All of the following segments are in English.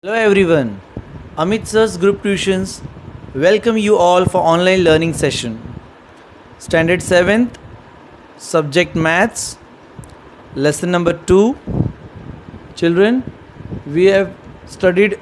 Hello everyone, Amit Sir's Group Tuitions welcome you all for online learning session. Standard 7th, subject maths, lesson number 2. Children, we have studied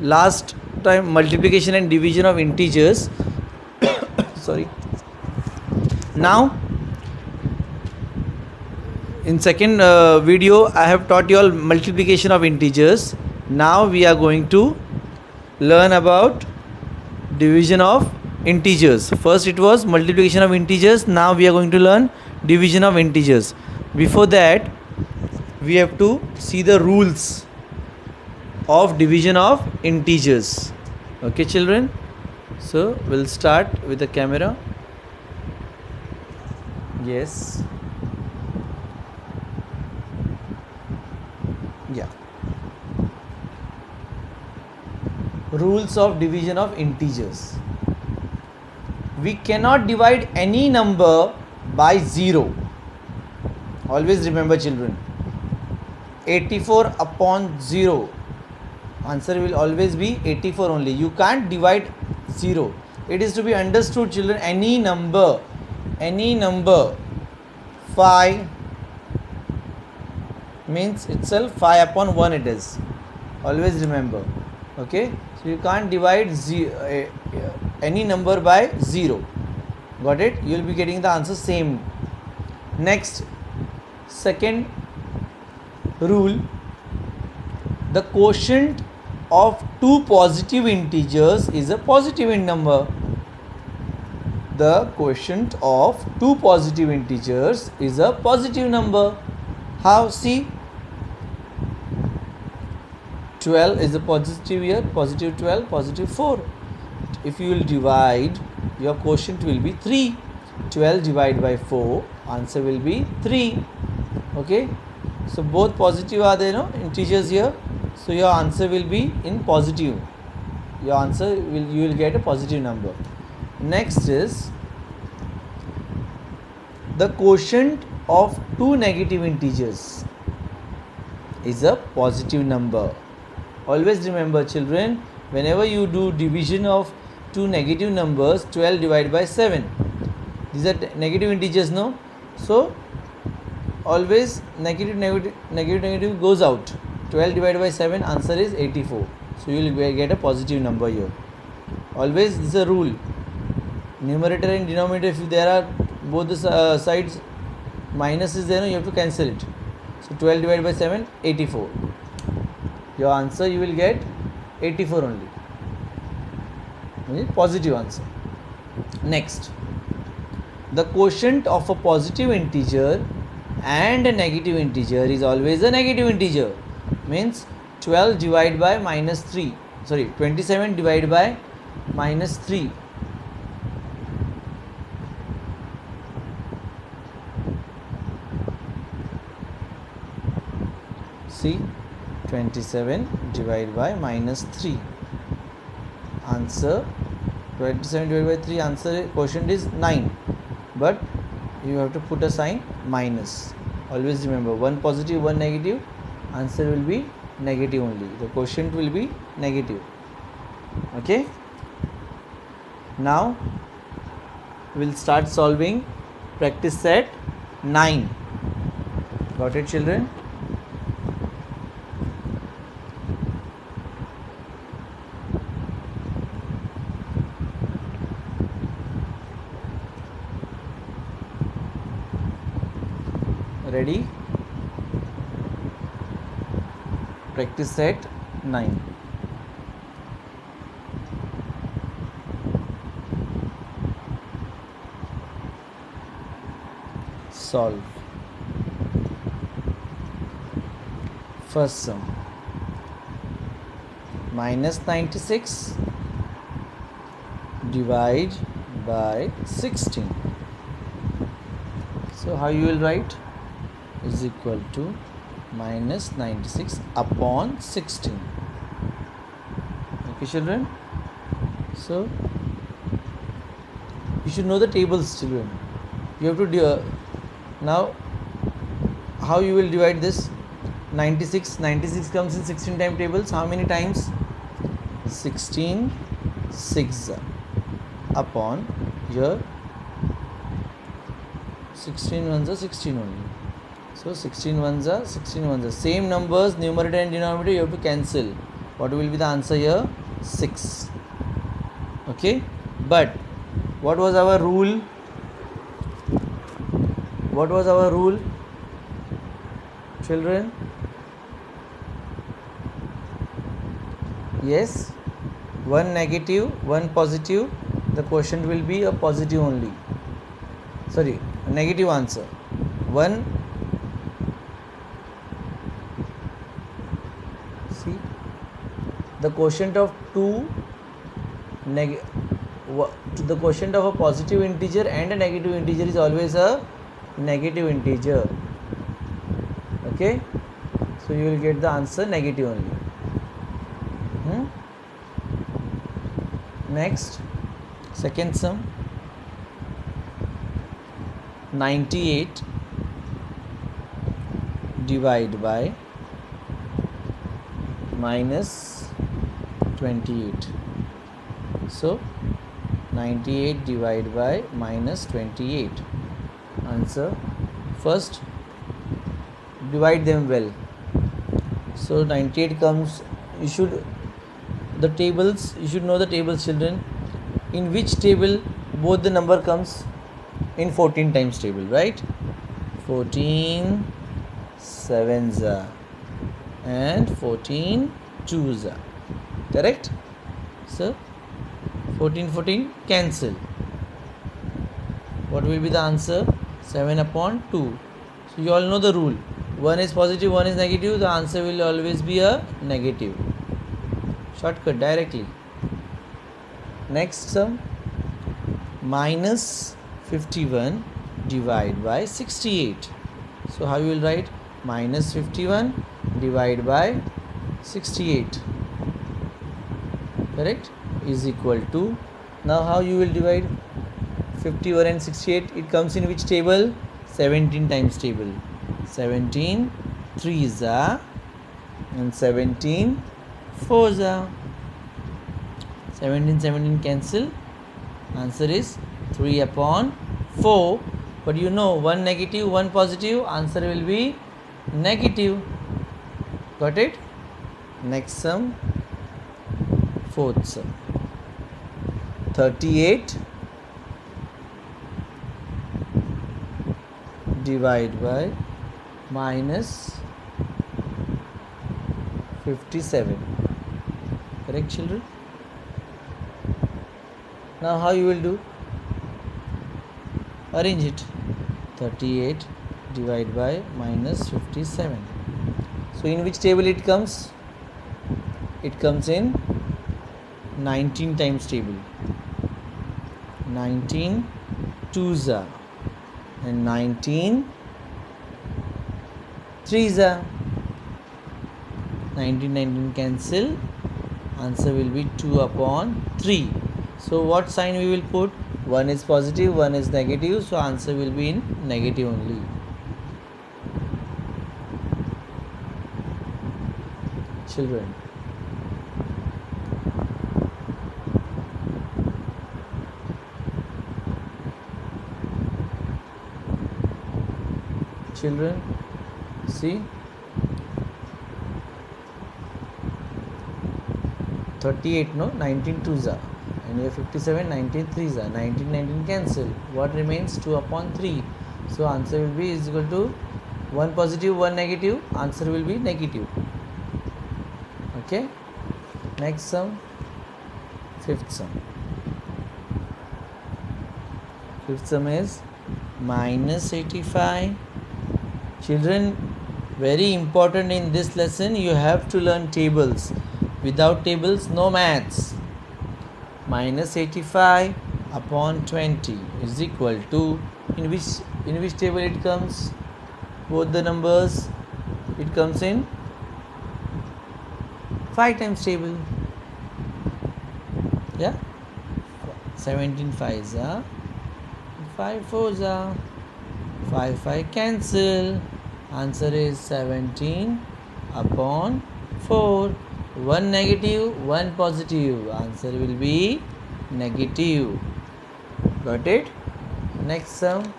last time multiplication and division of integers. Sorry. Now, in second video, I have taught you all multiplication of integers. Now we are going to learn about division of integers. First it was multiplication of integers. Now we are going to learn division of integers. Before that, we have to see the rules of division of integers. Okay, children? So we'll start with the camera. Yes. Yeah. Rules of division of integers. We cannot divide any number by 0. Always remember, children. 84 upon 0. Answer will always be 84 only. You can't divide 0. It is to be understood, children. Any number 5 means itself 5 upon 1 it is. Always remember. Okay, so you can't divide any number by 0. Got it? You will be getting the answer same. Next, second rule, the quotient of two positive integers is a positive number. The quotient of two positive integers is a positive number. How? See, 12 is a positive here, positive 12, positive 4. If you will divide, your quotient will be 3. 12 divided by 4, answer will be 3. Okay, so both positive are there, no integers here, so your answer will be in positive. Your answer you will get a positive number. Next is the quotient of two negative integers is a positive number. Always remember, children, whenever you do division of two negative numbers, 12 divided by 7, these are negative integers, no? So always negative goes out. 12 divided by 7, answer is 84. So you will get a positive number here. Always this is a rule. Numerator and denominator, if there are both the sides minus is there, no, you have to cancel it. So 12 divided by 7, 84. Your answer you will get 84 only. Positive answer. Next, the quotient of a positive integer and a negative integer is always a negative integer. Means 12 divided by minus 3. Sorry, 27 divided by minus 3. See, 27 divided by minus 3. Answer 27 divided by 3, answer quotient is 9. But you have to put a sign minus. Always remember, one positive, one negative, answer will be negative only. The quotient will be negative. Okay. Now we'll start solving practice set 9. Got it, children? Ready? Practice set 9. Solve. First sum, minus 96 divide by 16. So how you will write? Is equal to minus 96 upon 16. Okay, children? So you should know the tables, children. You have to now how you will divide this? 96. 96 comes in 16 timetables. How many times? 16 6 upon here 16 ones are 16 only. So 16 ones are 16 ones are. Same numbers, numerator and denominator, you have to cancel. What will be the answer here? 6. Okay, but what was our rule? What was our rule, children? Yes, one negative, one positive, the quotient will be a positive only. Sorry, a negative answer. One, see, the quotient of two the quotient of a positive integer and a negative integer is always a negative integer. Okay, so you will get the answer negative only. Next, second sum. 98 divide by minus 28. So 98 divide by minus 28. Answer. First, divide them well. So 98 comes, you should know the tables, children. In which table both the number comes? In 14 times table, right? 14 sevens and 14 twos, correct? So 14 cancel. What will be the answer? 7 upon 2. So you all know the rule. One is positive, one is negative. The answer will always be a negative. Shortcut directly. Next sum. Minus 51 divide by 68. So how you will write? Minus 51 divide by 68. Correct? Is equal to. Now how you will divide 51 and 68? It comes in which table? 17 times table. 17 threes are and 17 fours are. 17 cancel. Answer is 3 upon 4. But you know, one negative, one positive, answer will be negative. Got it? Next sum, fourth sum. 38 divide by minus 57. Correct, children? Now how you will do? Arrange it. 38 divide by minus 57. So in which table it comes? It comes in 19 times table. 19 twos are and 19 threes are. 19 cancel. Answer will be 2 upon 3. So what sign we will put? One is positive, one is negative. So answer will be in negative only. Children. Children, see, 38, no, 19 twos are, and here 57, 19 threes are, 19 cancel. What remains? 2 upon 3. So answer will be is equal to one positive, one negative. Answer will be negative. Okay. Next sum, fifth sum. Fifth sum is minus 85. Children, very important in this lesson, you have to learn tables. Without tables, no maths. Minus 85 upon 20 is equal to, in which table it comes? Both the numbers, it comes in 5 times table. Yeah, 17 fives are, 5 fours are, 5 cancel. Answer is 17 upon 4. 1 negative, 1 positive. Answer will be negative. Got it? Next sum.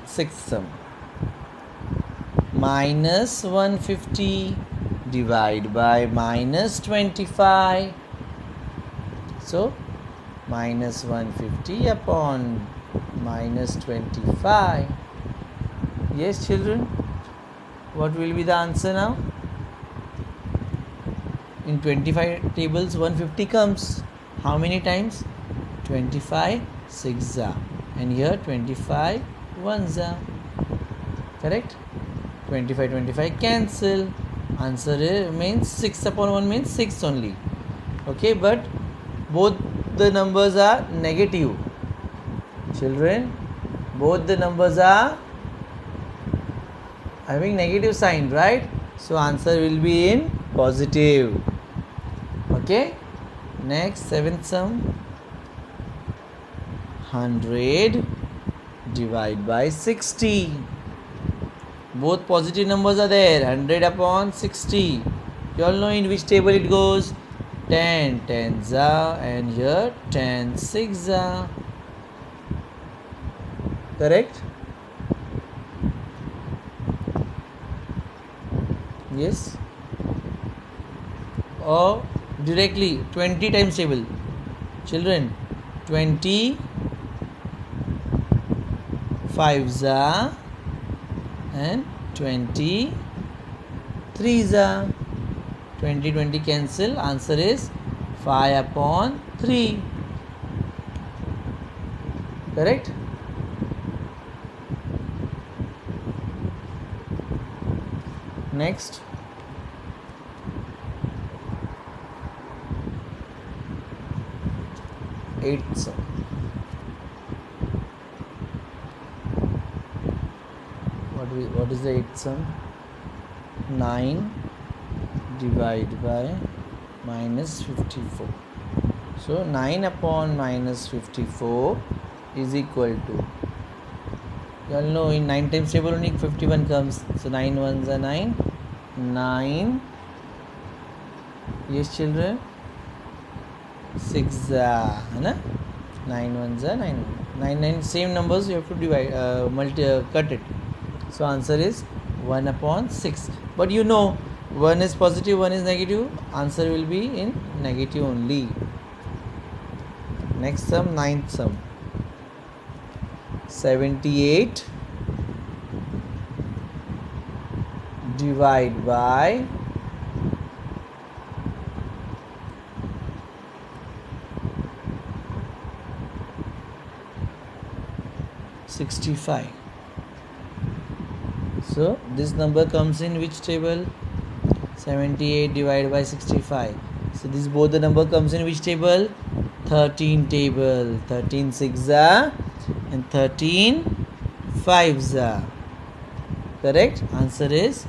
Sixth sum. Minus 150 divide by minus 25. So minus 150 upon minus 25. Yes, children, what will be the answer now? In 25 tables 150 comes how many times? 25 6 are, and here 25 1s are. Correct? 25 cancel. Answer means 6 upon 1 means 6 only. Okay, but both the numbers are negative. Children, both the numbers are having negative sign, right? So answer will be in positive. Okay, next seventh sum. 100 divide by 60. Both positive numbers are there. 100 upon 60. You all know in which table it goes. 10 10s are, and here 10 6 are. Correct? Yes. Or directly 20 times table. Children, 20 5s are, and 20 3s are. 20 cancel. Answer is 5 upon 3. Correct? Next. Eighth sum. What is the eighth sum? 9 divide by minus 54. So 9 upon minus 54 is equal to, you all know in 9 times table only 51 comes. So 9 1s are 9. 9. Yes, children. 6 है 9 1s are 9. 9 same numbers you have to divide, cut it. So answer is 1 upon 6. But you know 1 is positive, 1 is negative. Answer will be in negative only. Next sum, ninth sum. 78 divide by 65. So this number comes in which table? 78 divided by 65. So this both the number comes in which table? 13 table. 13 6 are, and 13 5s are. Correct? Answer is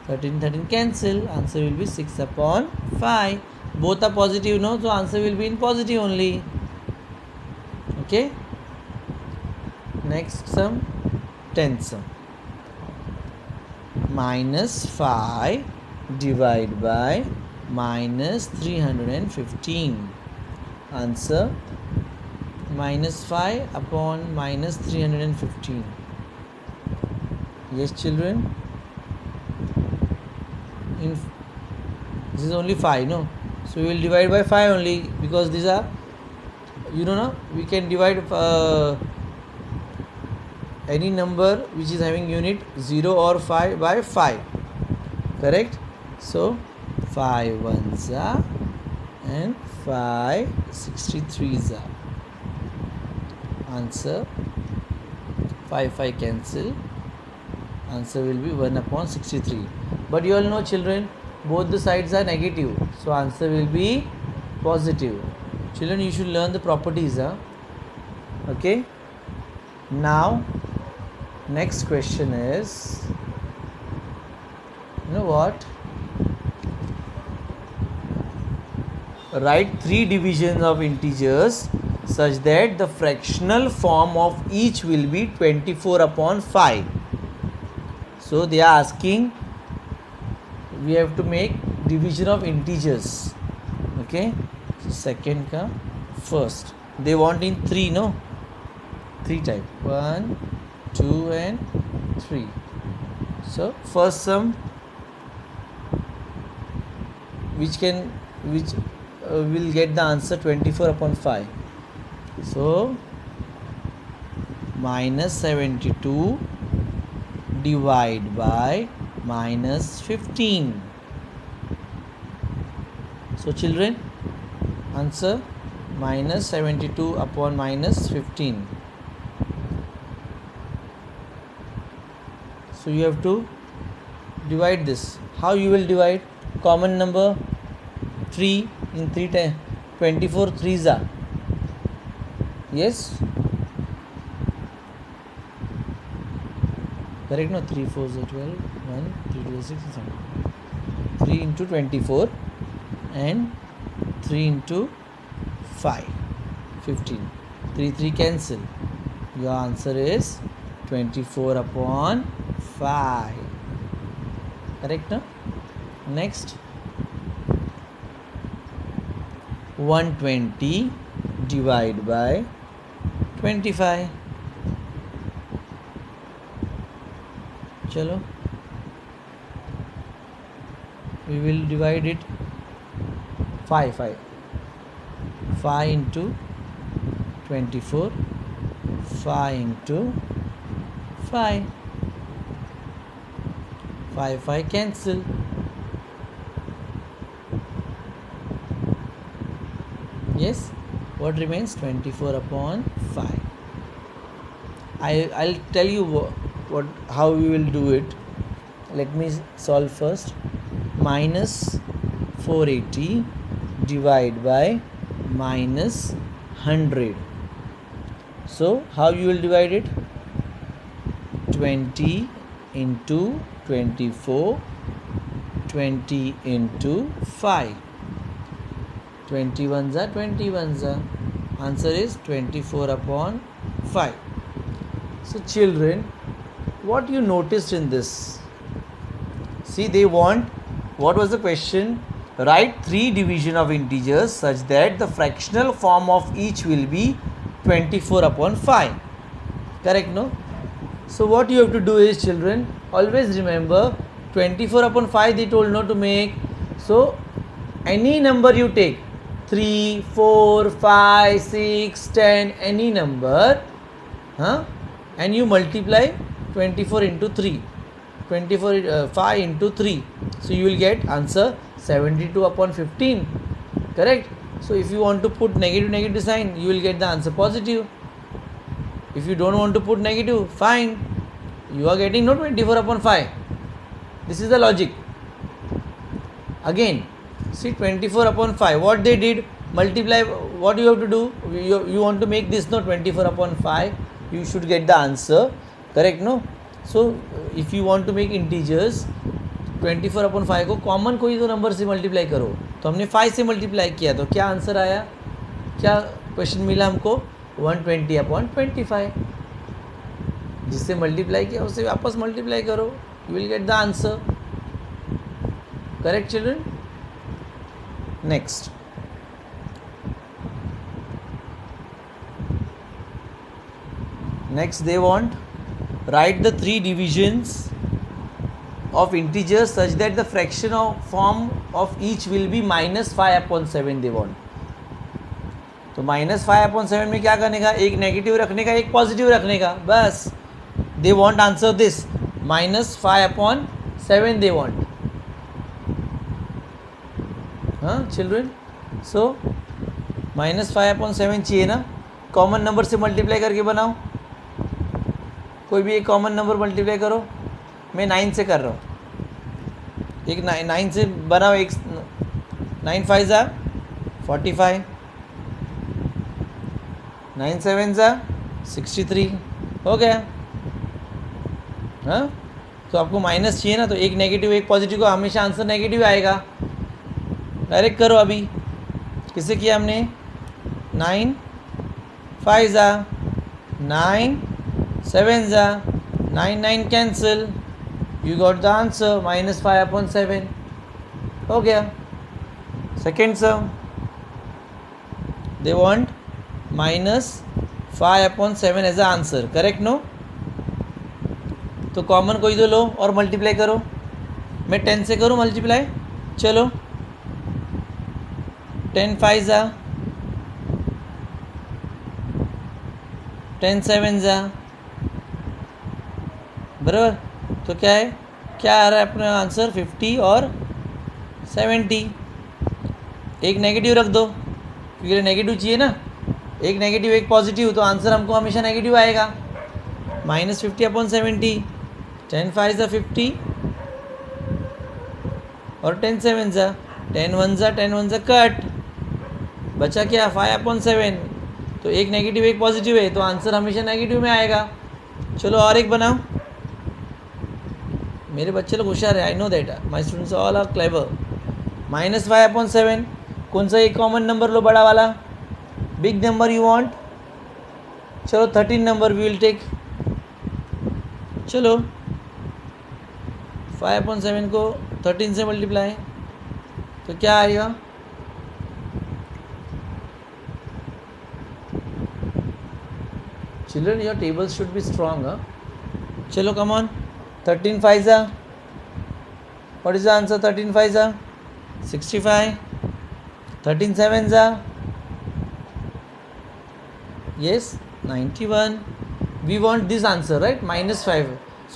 13 cancel. Answer will be 6 upon 5. Both are positive, no? So answer will be in positive only. Okay. Next sum, 10th sum. Minus 5 divided by minus 315. Answer minus 5 upon minus 315. Yes, children. This is only 5, no? So we will divide by 5 only, because these are, you know, no? We can divide any number which is having unit 0 or 5 by 5. Correct? So 5 1s are, and 5 63s are. Answer 5 cancel. Answer will be 1 upon 63. But you all know, children, both the sides are negative, so answer will be positive. Children, you should learn the properties. Okay. Now next question is, you know what? Write 3 divisions of integers such that the fractional form of each will be 24 upon 5. So they are asking, we have to make division of integers. Okay, second ka first. They want in 3, no? 3 type. 1, 2 and 3. So first sum, which will get the answer 24 upon 5. So minus 72 divide by minus 15. So children, answer minus 72 upon minus 15. So you have to divide this. How you will divide? Common number 3 in 3 times 24 3s are. Yes, correct, no? 3 4s are 12, 1 3 2 6 and 7. 3 into 24 and 3 into 5 15. 3 3 cancel. Your answer is 24 upon 5. Correct, no? Next, 120 divide by 25. Chalo, we will divide it 5 into 24, 5 into 5. 5 cancel. Yes, what remains? 24 upon 5. I'll tell you how we will do it. Let me solve first. Minus 480 divide by minus 100. So how you will divide it? 20 into 24, 20 into 5. 21s are 21s are. Answer is 24 upon 5. So children, what you noticed in this? See, they want, what was the question? Write 3 division of integers such that the fractional form of each will be 24 upon 5. Correct, no? So what you have to do is, children, always remember 24 upon 5 they told not to make. So any number you take, 3, 4, 5, 6, 10, any number, and you multiply 24 into 3, 5 into 3. So you will get answer 72 upon 15. Correct? So if you want to put negative sign, you will get the answer positive. If you don't want to put negative, fine. You are getting no 24 upon 5. This is the logic. Again, see 24 upon 5. What they did? Multiply. What you have to do? You want to make this no 24 upon 5. You should get the answer. Correct, no? So if you want to make integers, 24 upon 5 को common कोई दो number से multiply करो. तो हमने 5 से multiply किया तो क्या आंसर आया? क्या क्वेश्चन मिला हमको? 120 अपॉन 25. जिससे मल्टीप्लाई किया उससे वापस मल्टीप्लाई करो, you will get the answer. Correct children? Next, they want write the 3 divisions of integers such that the fraction of form of each will be minus 5 upon 7 they want. तो minus 5 upon 7 में क्या करने का? एक negative रखने का, एक positive रखने का, बस. They want answer this minus 5 upon 7 they want. हाँ चिल्ड्रन, सो माइनस 5 अपॉन 7 चाहिए ना. कॉमन नंबर से मल्टीप्लाई करके बनाओ. कोई भी एक कॉमन नंबर मल्टीप्लाई करो. मैं 9 से कर रहा हूँ. एक 9 से बनाओ. एक 9 5 ज़ा 45, 9 7 ज़ा 63. हो गया. हाँ, तो आपको माइनस चाहिए ना, तो एक नेगेटिव एक पॉजिटिव को हमेशा आंसर नेगेटिव आएगा. डायरेक्ट करो. अभी किससे किया हमने? 9 5 जा 9, 7 जा 9, 9 cancel, you got the answer -5/7 हो गया. Second sum, they want -5/7 as a answer, correct no. तो कॉमन कोई तो लो और मल्टीप्लाई करो. मैं 10 से करूँ मल्टीप्लाई, चलो 10 5 जा 10 7 जा बराबर. तो क्या है, क्या आ रहा है अपना आंसर 50 और 70. एक नेगेटिव रख दो क्योंकि नेगेटिव चाहिए ना, एक नेगेटिव एक पॉजिटिव, तो आंसर हमको हमेशा नेगेटिव आएगा. -50/70, 10 5 जा 50 और 10 7 जा 10 1 जा 10 1 जा कट, बचा क्या 5/7. तो एक नेगेटिव एक पॉजिटिव है तो आंसर हमेशा नेगेटिव में आएगा. चलो और एक बनाओ. मेरे बच्चे लोग होशियार है, I know that, my students all are clever. -5/7, कौन सा एक कॉमन नंबर लो, बड़ा वाला, बिग नंबर यू वांट. चलो 13 नंबर वी विल टेक. चलो 5/7 को 13 से मल्टीप्लाई, तो क्या आएगा, children your tables should be strong. चलो कम ऑन. 13 5 जा, व्हाट इज द आंसर, 13 5 जा 65, 13 7 जा yes 91. We want this answer right, -5.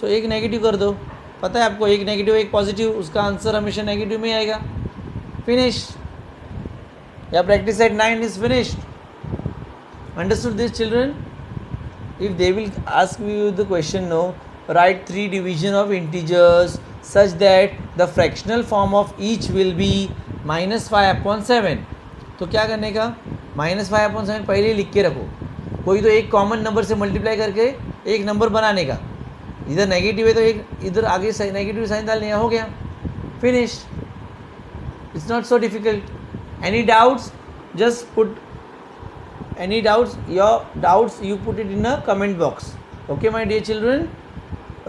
So एक नेगेटिव कर दो, पता है आपको, एक नेगेटिव एक पॉजिटिव, उसका आंसर हमेशा नेगेटिव में ही आएगा. फिनिश. या practice at 9 is finished. Understood this children. If they will ask you the question, no, write 3 division of integers such that the fractional form of each will be -5/7. तो क्या करने का, -5/7 पहले ही लिख के रखो. कोई तो एक कॉमन नंबर से मल्टीप्लाई करके एक नंबर बनाने का, इधर नेगेटिव है तो एक इधर आगे नेगेटिव साइन डालने का, हो गया, finish. It's not so difficult. Any doubts, just put any doubts, your doubts you put it in a comment box. Okay my dear children.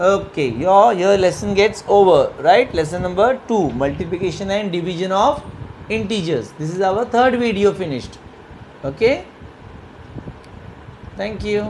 Okay, your lesson gets over, right? Lesson number 2, multiplication and division of integers. This is our third video finished. Okay, thank you.